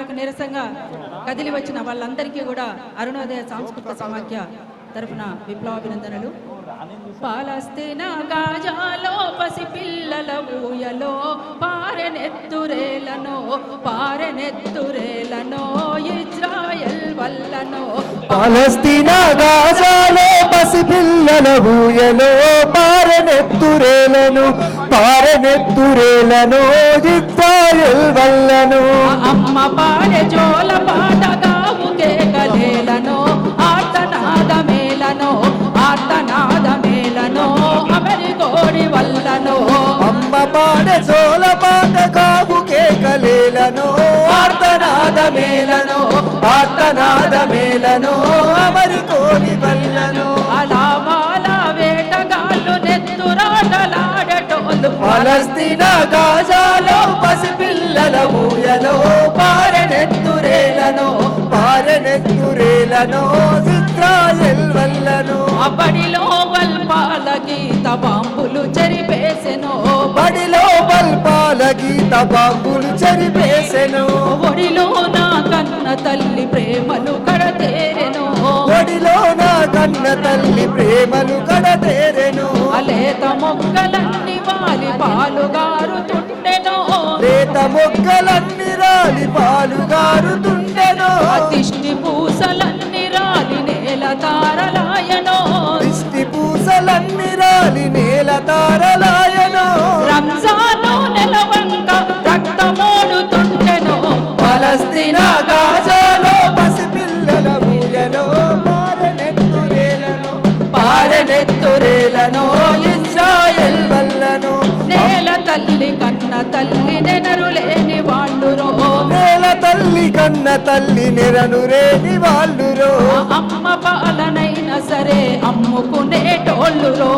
దాడులకు నిరసనగా కదిలి వచ్చిన వాళ్ళందరికీ కూడా అరుణోదయ సాంస్కృతిక సమాఖ్య తరఫున విప్లవాభినందనలు. పాలస్తీనా గాజాలో పసిపిల్లల ఊయలో పారెనెత్తురేలను ఇజ్రాయెల్ వల్లనో. పాలస్తీనా గాజాలో పసిపిల్లల ఊయలో పారెనెత్తురేలను ఇజ్రాయెల్ వల్లనో. అమ్మ పాలె జోల పాటగావు కేకలేలను ఆర్తనాదమేలను అమెరికోడి వల్లనో. అమ్మ పాడే జోల పాటగావు కేకలేలను ఆర్తనాదమేలను అమెరికోడి వల్లనో. అలా వాళ్ళ వేటగాళ్ళు నెత్తురాటలాడటోళ్ళు పాలస్తీనా గాజాలో పసిపిల్లల ఊయలో పారెనెత్తురేలను ఇజ్రాయెల్ వల్లనో. బడిలో బల్పాల గీత బాంబులు చెరిపేసెను ఒడిలో నా కన్న తల్లి ప్రేమలు కడతేరెను అలేత మొక్కలన్నీ వాలి పాలుగారుతుండెను దిష్టి పూసలన్నీ రాలి నేల తారలాయనో. రంజాను నెలవంక రక్తమోడుతుండెను పాలస్తీనా గాజాలో పసిపిల్లల ఊయలో పారెనెత్తురేలను ఇజ్రాయెల్ వల్లనో. నేల తల్లి కన్న తల్లి నెనరులేని వాళ్ళురో. అమ్మ పాలనైనా సరే అమ్ముకునేటోళ్ళురో.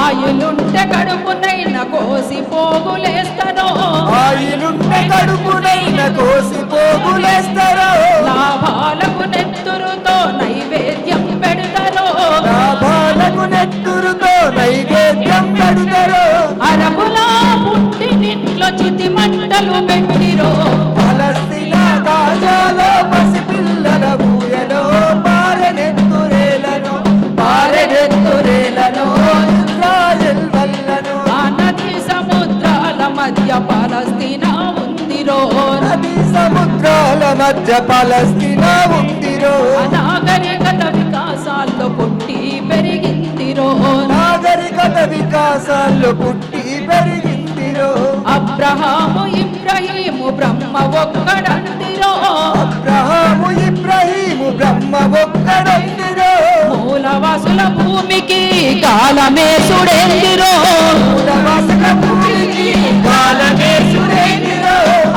ఆయులుంటే కడుపునైనా కోసి పోగులేస్తారో. లాభాలకు నెత్తురుతో నైవేద్యం పెడతారో. అరబులా పుట్టినింట్లో చితి మంటలు పెట్టిరో. పాలస్తీనా గాజాలో పసిపిల్లల ఊయలో పారెనెత్తురేలను ఇజ్రాయెల్ వల్లనో. ఆ నది సముద్రాల మధ్య పాలస్తీనా ఉందిరో. నాగరికత వికాసాల్లో పుట్టి పెరిగిందిరో. అబ్రహాము ఇబ్రహీము బ్రహ్మ ఒక్కడందిరో. మూలవాసుల భూమికి కాలమేసుడెందిరో.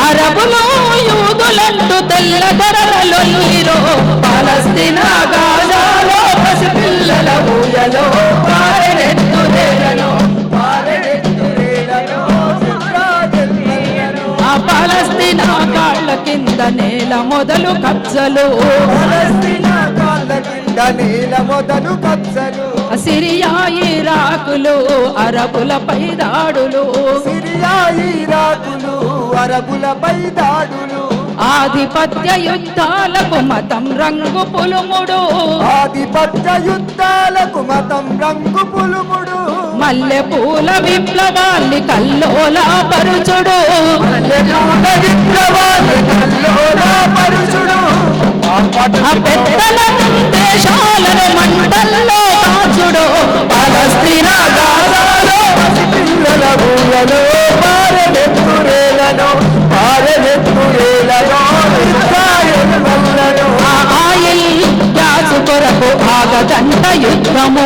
అరబులు యూదులంటూ తెల్లదొరలొల్లిరో. పాలస్తీనా గాజాలో పసిపిల్లల ఊయలో పారెనెత్తురేలను ఆ పాలస్తీనా కాళ్ళ కింద నేల మొదలు కబ్జలు సిరియా ఇరాకులు అరబులపై దాడులు ఆధిపత్య యుద్ధాలకు మతం రంగు పులుముడు మల్లె పూల విప్లవాన్ని కల్లోలా పరుచుడు పెద్దలను దేశాలను మంటల్లో కాచుడు. పాలస్తీనా గాజాలో పసిపిల్లల ఊయలో పారెనెత్తురేలను ఇజ్రాయెల్ వల్లనో. ఆయిల్ గ్యాస్ కొరకు ఆగదంట యుద్ధము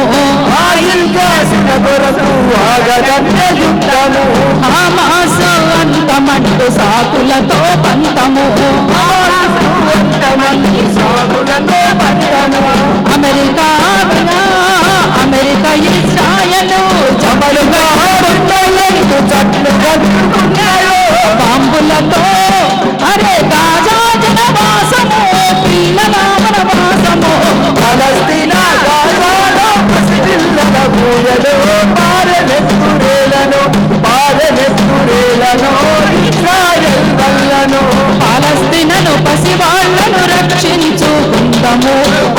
హమాస్ అంతమంటూ సాకులతో పంతము అమెరికా ఇజ్రాయెల్ జబలుగా బాంబులతో అరే గాజా జనవాసము పిల్లల వనవాసము. పాలస్తీనా గాజాలో పసిపిల్లల ఊయలో పారెనెత్తురేలను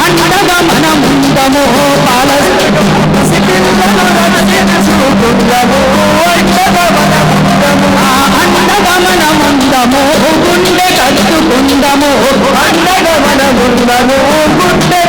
అండగా మనముందము పాలస్తీనా పసిపిల్లలు రక్షించుకుందము అండగా మనముందము అండగా మనముందము గుండె కట్టుకుందము అండగా మనముందము గుండె